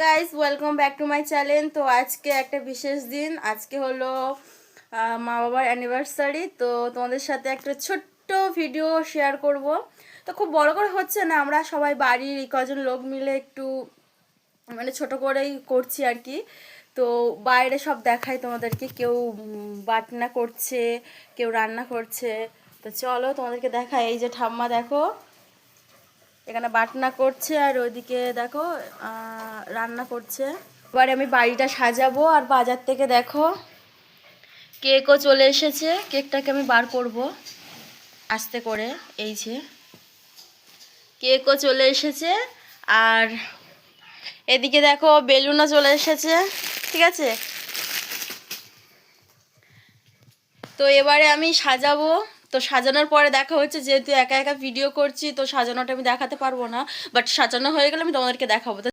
Guys welcome back to my channel. তো আজকে একটা বিশেষ দিন, আজকে হলো মা বাবার অ্যানিভার্সারি। তো তোমাদের সাথে একটা ছোট্ট ভিডিও শেয়ার করব। তো খুব বড় করে হচ্ছে না, আমরা সবাই বাড়ির কজন লোক মিলে একটু মানে ছোট করেই করছি আর কি। তো বাইরে সব দেখাই তোমাদেরকে, কেউ বাটনা করছে, কেউ রান্না করছে। তো চলো তোমাদেরকে দেখাই। এই যে ঠাম্মা দেখো এখানে বাটনা করছে, আর ওইদিকে দেখো রান্না করছে। এবারে আমি বাড়িটা সাজাবো, আর বাজার থেকে দেখো কেকও চলে এসেছে। কেকটাকে আমি বার করব আস্তে করে। এই যে কেকও চলে এসেছে, আর এদিকে দেখো বেলুনও চলে এসেছে। ঠিক আছে, তো এবারে আমি সাজাবো। তো সাজানোর পরে দেখা হচ্ছে, যেহেতু একা একা ভিডিও করছি তো সাজানোটা আমি দেখাতে পারবো না, বাট সাজানো হয়ে গেলে আমি তোমাদেরকে দেখাবো।